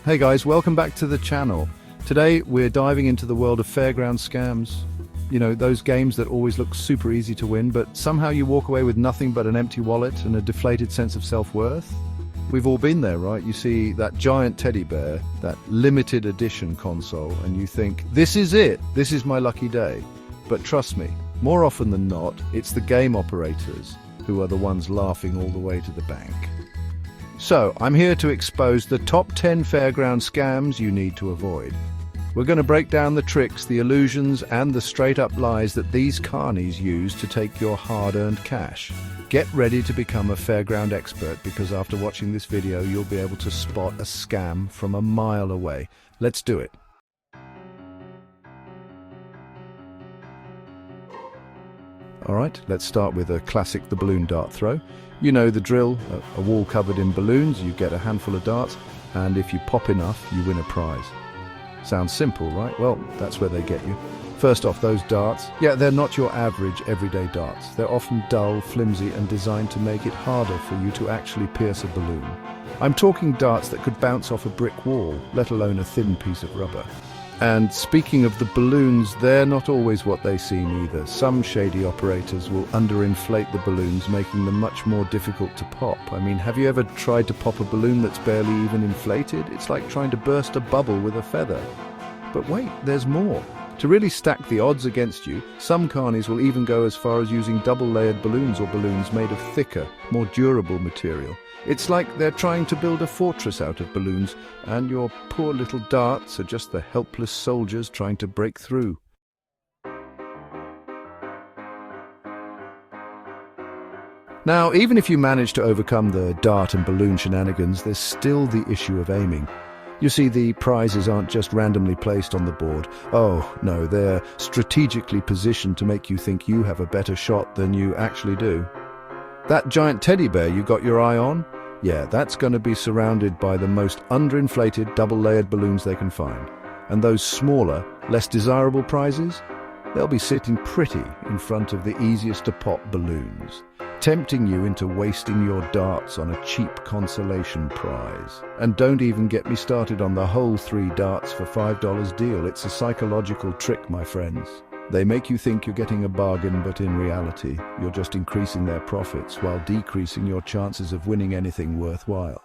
Hey guys, welcome back to the channel. Today we're diving into the world of Fairground scams. You know, those games that always look super easy to win, but somehow you walk away with nothing but an empty wallet and a deflated sense of self-worth. We've all been there, right? You see that giant teddy bear, that limited edition console, and you think, this is it, this is my lucky day. But trust me, more often than not, it's the game operators who are the ones laughing all the way to the bank. So, I'm here to expose the top 10 Fairground scams you need to avoid. We're going to break down the tricks, the illusions, and the straight-up lies that these carnies use to take your hard-earned cash. Get ready to become a Fairground expert, because after watching this video, you'll be able to spot a scam from a mile away. Let's do it. Alright, let's start with a classic, the balloon dart throw. You know the drill, a wall covered in balloons, you get a handful of darts, and if you pop enough, you win a prize. Sounds simple, right? Well, that's where they get you. First off, those darts, they're not your average everyday darts. They're often dull, flimsy, and designed to make it harder for you to actually pierce a balloon. I'm talking darts that could bounce off a brick wall, let alone a thin piece of rubber. And speaking of the balloons, they're not always what they seem either. Some shady operators will underinflate the balloons, making them much more difficult to pop. I mean, have you ever tried to pop a balloon that's barely even inflated? It's like trying to burst a bubble with a feather. But wait, there's more. To really stack the odds against you, some carnies will even go as far as using double-layered balloons or balloons made of thicker, more durable material. It's like they're trying to build a fortress out of balloons, and your poor little darts are just the helpless soldiers trying to break through. Now, even if you manage to overcome the dart and balloon shenanigans, there's still the issue of aiming. You see, the prizes aren't just randomly placed on the board. Oh, no, they're strategically positioned to make you think you have a better shot than you actually do. That giant teddy bear you got your eye on? Yeah, that's going to be surrounded by the most underinflated, double-layered balloons they can find. And those smaller, less desirable prizes? They'll be sitting pretty in front of the easiest-to-pop balloons, tempting you into wasting your darts on a cheap consolation prize. And don't even get me started on the whole 3 darts for $5 deal. It's a psychological trick, my friends. They make you think you're getting a bargain, but in reality, you're just increasing their profits while decreasing your chances of winning anything worthwhile.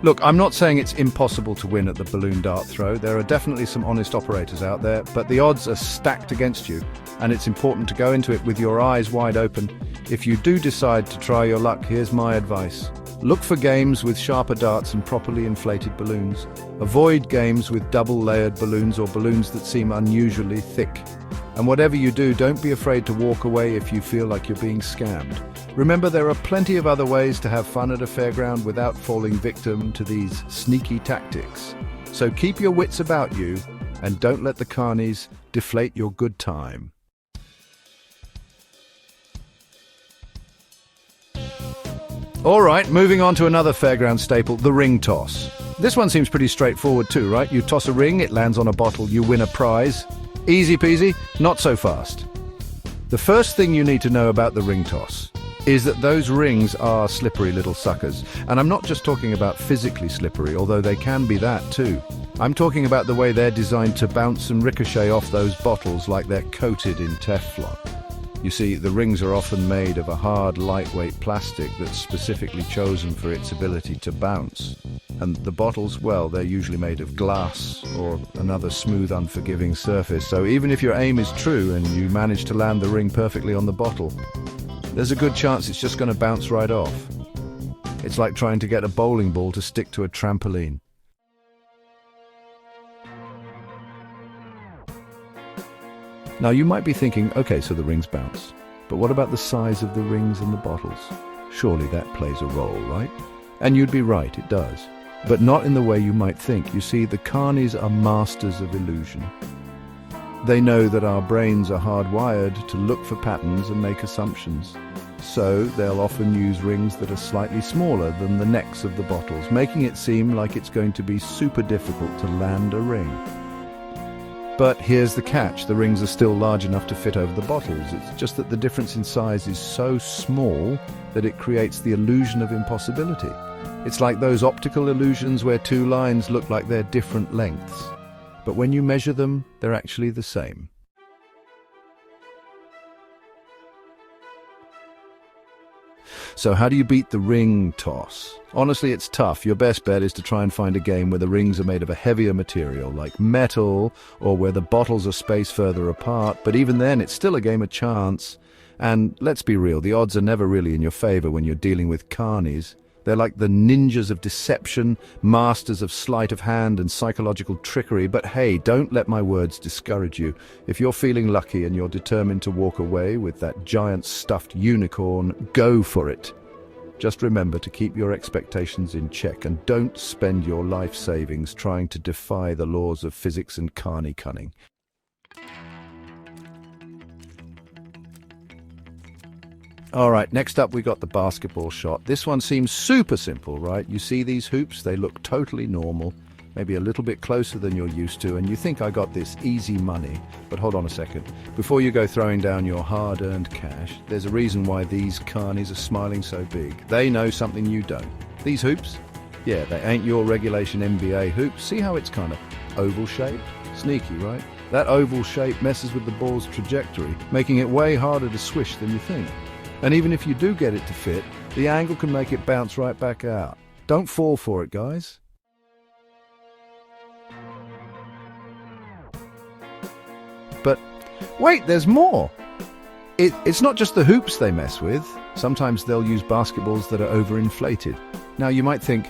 Look, I'm not saying it's impossible to win at the balloon dart throw. There are definitely some honest operators out there, but the odds are stacked against you, and it's important to go into it with your eyes wide open. If you do decide to try your luck, here's my advice. Look for games with sharper darts and properly inflated balloons. Avoid games with double-layered balloons or balloons that seem unusually thick. And whatever you do, don't be afraid to walk away if you feel like you're being scammed. Remember, there are plenty of other ways to have fun at a fairground without falling victim to these sneaky tactics. So keep your wits about you and don't let the carnies deflate your good time. Alright, moving on to another fairground staple, the ring toss. This one seems pretty straightforward too, right? You toss a ring, it lands on a bottle, you win a prize. Easy peasy, not so fast. The first thing you need to know about the ring toss is that those rings are slippery little suckers. And I'm not just talking about physically slippery, although they can be that too. I'm talking about the way they're designed to bounce and ricochet off those bottles like they're coated in Teflon. You see, the rings are often made of a hard, lightweight plastic that's specifically chosen for its ability to bounce. And the bottles, well, they're usually made of glass or another smooth, unforgiving surface. So even if your aim is true and you manage to land the ring perfectly on the bottle, there's a good chance it's just going to bounce right off. It's like trying to get a bowling ball to stick to a trampoline. Now you might be thinking, okay, so the rings bounce. But what about the size of the rings and the bottles? Surely that plays a role, right? And you'd be right, it does. But not in the way you might think. You see, the carnies are masters of illusion. They know that our brains are hardwired to look for patterns and make assumptions. So they'll often use rings that are slightly smaller than the necks of the bottles, making it seem like it's going to be super difficult to land a ring. But here's the catch, the rings are still large enough to fit over the bottles. It's just that the difference in size is so small that it creates the illusion of impossibility. It's like those optical illusions where two lines look like they're different lengths. But when you measure them, they're actually the same. So how do you beat the ring toss? Honestly, it's tough. Your best bet is to try and find a game where the rings are made of a heavier material, like metal, or where the bottles are spaced further apart. But even then, it's still a game of chance. And let's be real, the odds are never really in your favor when you're dealing with carnies. They're like the ninjas of deception, masters of sleight of hand and psychological trickery. But hey, don't let my words discourage you. If you're feeling lucky and you're determined to walk away with that giant stuffed unicorn, go for it. Just remember to keep your expectations in check and don't spend your life savings trying to defy the laws of physics and carny cunning. All right, next up we got the basketball shot. This one seems super simple, right? You see these hoops, they look totally normal, maybe a little bit closer than you're used to, and you think I got this easy money. But hold on a second. Before you go throwing down your hard-earned cash, there's a reason why these carnies are smiling so big. They know something you don't. These hoops, yeah, they ain't your regulation NBA hoops. See how it's kind of oval-shaped? Sneaky, right? That oval shape messes with the ball's trajectory, making it way harder to swish than you think. And even if you do get it to fit, the angle can make it bounce right back out. Don't fall for it, guys. But wait, there's more. It's not just the hoops they mess with. Sometimes they'll use basketballs that are overinflated. Now you might think,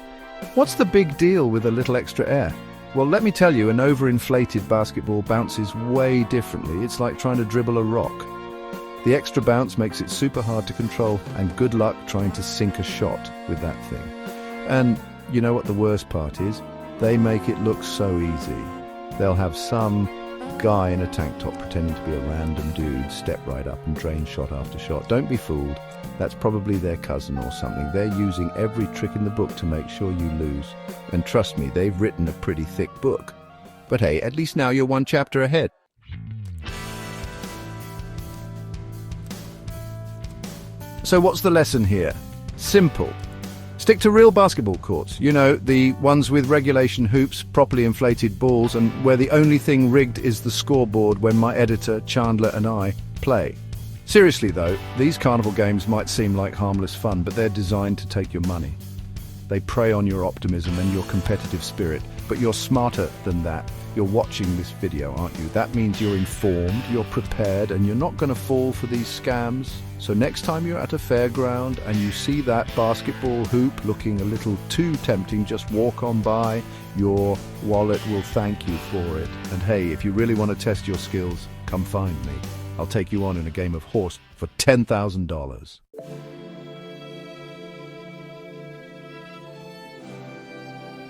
what's the big deal with a little extra air? Well, let me tell you, an overinflated basketball bounces way differently. It's like trying to dribble a rock. The extra bounce makes it super hard to control, and good luck trying to sink a shot with that thing. And you know what the worst part is? They make it look so easy. They'll have some guy in a tank top pretending to be a random dude step right up and drain shot after shot. Don't be fooled. That's probably their cousin or something. They're using every trick in the book to make sure you lose. And trust me, they've written a pretty thick book. But hey, at least now you're one chapter ahead. So what's the lesson here? Simple. Stick to real basketball courts. You know, the ones with regulation hoops, properly inflated balls, and where the only thing rigged is the scoreboard when my editor, Chandler, and I play. Seriously though, these carnival games might seem like harmless fun, but they're designed to take your money. They prey on your optimism and your competitive spirit, but you're smarter than that. You're watching this video, aren't you? That means you're informed, you're prepared, and you're not going to fall for these scams. So next time you're at a fairground and you see that basketball hoop looking a little too tempting, just walk on by. Your wallet will thank you for it. And hey, if you really want to test your skills, come find me. I'll take you on in a game of horse for $10,000.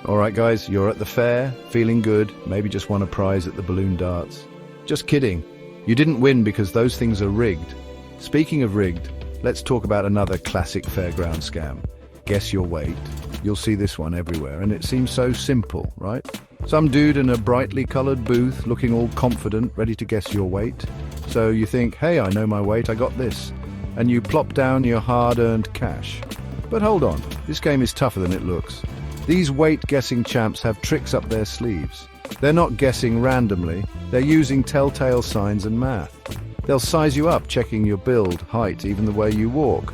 Alright guys, you're at the fair, feeling good, maybe just won a prize at the balloon darts. Just kidding, you didn't win because those things are rigged. Speaking of rigged, let's talk about another classic fairground scam. Guess your weight. You'll see this one everywhere, and it seems so simple, right? Some dude in a brightly coloured booth, looking all confident, ready to guess your weight. So you think, hey, I know my weight, I got this. And you plop down your hard-earned cash. But hold on, this game is tougher than it looks. These weight-guessing champs have tricks up their sleeves. They're not guessing randomly, they're using telltale signs and math. They'll size you up, checking your build, height, even the way you walk.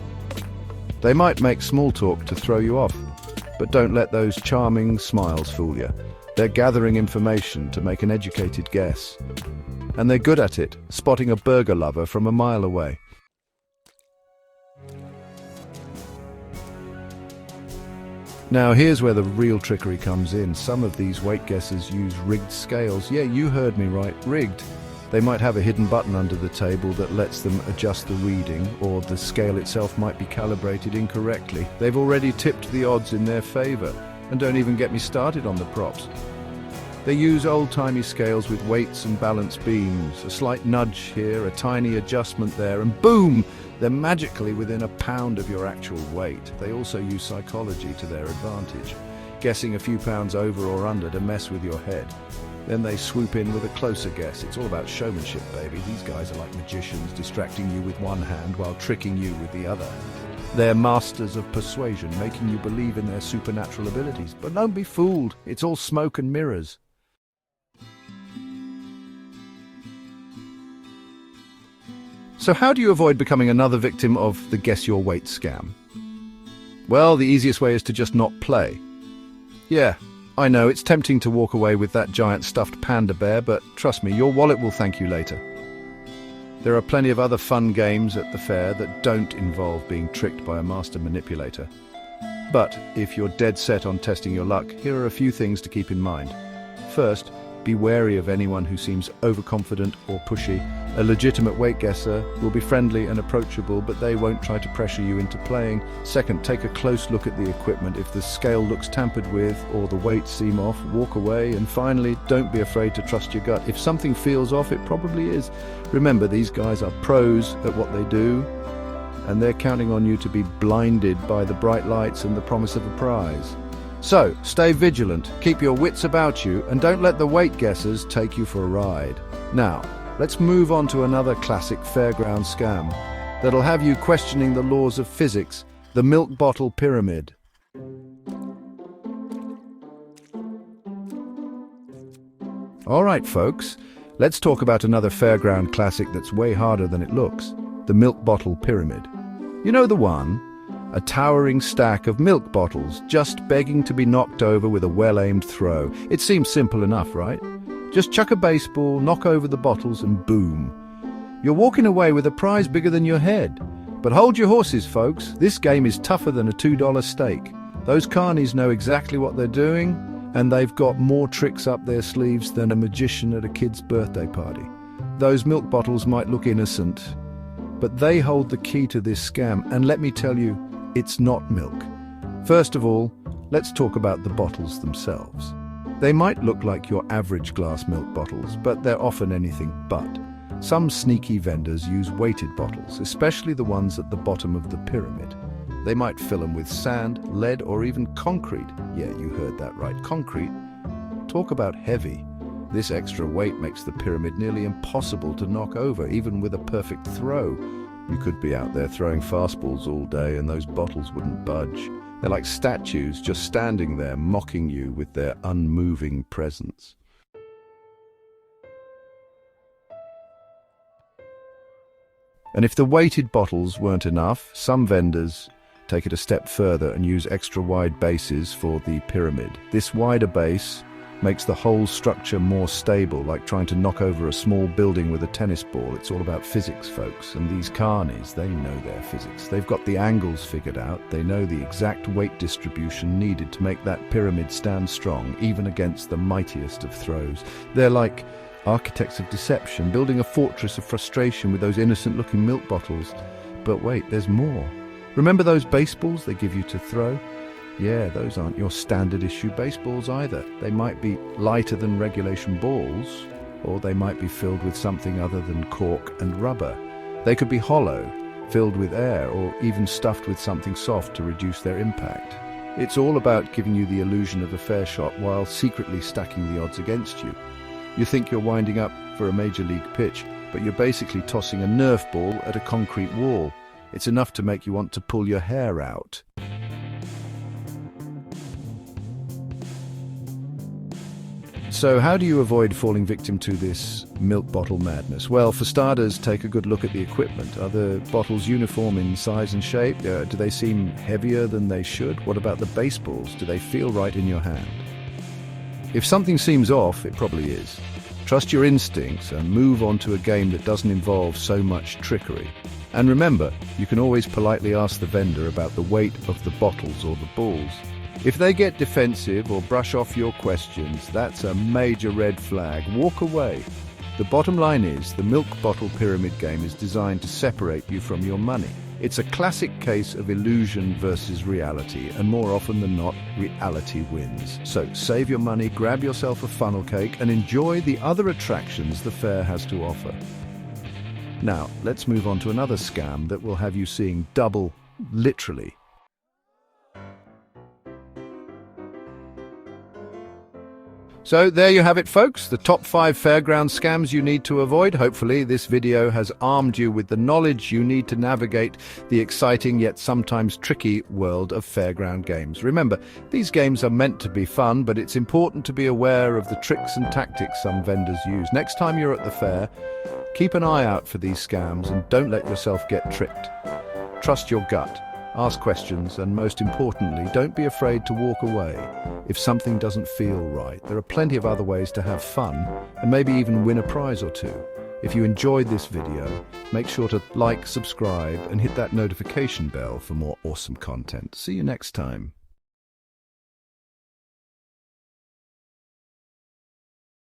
They might make small talk to throw you off, but don't let those charming smiles fool you. They're gathering information to make an educated guess. And they're good at it, spotting a burger lover from a mile away. Now here's where the real trickery comes in. Some of these weight guessers use rigged scales. Yeah, you heard me right, rigged. They might have a hidden button under the table that lets them adjust the reading, or the scale itself might be calibrated incorrectly. They've already tipped the odds in their favor. And don't even get me started on the props. They use old-timey scales with weights and balance beams. A slight nudge here, a tiny adjustment there, and boom! They're magically within a pound of your actual weight. They also use psychology to their advantage, guessing a few pounds over or under to mess with your head. Then they swoop in with a closer guess. It's all about showmanship, baby. These guys are like magicians, distracting you with one hand while tricking you with the other. They're masters of persuasion, making you believe in their supernatural abilities. But don't be fooled. It's all smoke and mirrors. So how do you avoid becoming another victim of the guess your weight scam? Well, the easiest way is to just not play. Yeah, I know, it's tempting to walk away with that giant stuffed panda bear, but trust me, your wallet will thank you later. There are plenty of other fun games at the fair that don't involve being tricked by a master manipulator. But if you're dead set on testing your luck, here are a few things to keep in mind. First, be wary of anyone who seems overconfident or pushy. A legitimate weight guesser will be friendly and approachable, but they won't try to pressure you into playing. Second, take a close look at the equipment. If the scale looks tampered with or the weights seem off, walk away. And finally, don't be afraid to trust your gut. If something feels off, it probably is. Remember, these guys are pros at what they do, and they're counting on you to be blinded by the bright lights and the promise of a prize. So, stay vigilant, keep your wits about you, and don't let the weight guessers take you for a ride. Now, let's move on to another classic fairground scam that'll have you questioning the laws of physics, the milk bottle pyramid. All right, folks, let's talk about another fairground classic that's way harder than it looks, the milk bottle pyramid. You know the one? A towering stack of milk bottles just begging to be knocked over with a well-aimed throw. It seems simple enough, right? Just chuck a baseball, knock over the bottles, and boom. You're walking away with a prize bigger than your head. But hold your horses, folks. This game is tougher than a $2 steak. Those carnies know exactly what they're doing, and they've got more tricks up their sleeves than a magician at a kid's birthday party. Those milk bottles might look innocent, but they hold the key to this scam, and let me tell you, it's not milk. First of all, let's talk about the bottles themselves. They might look like your average glass milk bottles, but they're often anything but. Some sneaky vendors use weighted bottles, especially the ones at the bottom of the pyramid. They might fill them with sand, lead, or even concrete. Yeah, you heard that right, concrete. Talk about heavy. This extra weight makes the pyramid nearly impossible to knock over, even with a perfect throw. You could be out there throwing fastballs all day and those bottles wouldn't budge. They're like statues just standing there mocking you with their unmoving presence. And if the weighted bottles weren't enough, some vendors take it a step further and use extra wide bases for the pyramid. This wider base makes the whole structure more stable, like trying to knock over a small building with a tennis ball. It's all about physics, folks, and these carnies, they know their physics. They've got the angles figured out. They know the exact weight distribution needed to make that pyramid stand strong, even against the mightiest of throws. They're like architects of deception, building a fortress of frustration with those innocent-looking milk bottles. But wait, there's more. Remember those baseballs they give you to throw? Yeah, those aren't your standard issue baseballs either. They might be lighter than regulation balls, or they might be filled with something other than cork and rubber. They could be hollow, filled with air, or even stuffed with something soft to reduce their impact. It's all about giving you the illusion of a fair shot while secretly stacking the odds against you. You think you're winding up for a major league pitch, but you're basically tossing a Nerf ball at a concrete wall. It's enough to make you want to pull your hair out. So how do you avoid falling victim to this milk bottle madness? Well, for starters, take a good look at the equipment. Are the bottles uniform in size and shape? Do they seem heavier than they should? What about the baseballs? Do they feel right in your hand? If something seems off, it probably is. Trust your instincts and move on to a game that doesn't involve so much trickery. And remember, you can always politely ask the vendor about the weight of the bottles or the balls. If they get defensive or brush off your questions, that's a major red flag. Walk away. The bottom line is, the milk bottle pyramid game is designed to separate you from your money. It's a classic case of illusion versus reality, and more often than not, reality wins. So save your money, grab yourself a funnel cake, and enjoy the other attractions the fair has to offer. Now, let's move on to another scam that will have you seeing double, literally. So there you have it, folks, the top 5 fairground scams you need to avoid. Hopefully this video has armed you with the knowledge you need to navigate the exciting yet sometimes tricky world of fairground games. Remember, these games are meant to be fun, but it's important to be aware of the tricks and tactics some vendors use. Next time you're at the fair, keep an eye out for these scams and don't let yourself get tricked. Trust your gut. Ask questions, and most importantly, don't be afraid to walk away if something doesn't feel right. There are plenty of other ways to have fun and maybe even win a prize or two. If you enjoyed this video, make sure to like, subscribe, and hit that notification bell for more awesome content. See you next time.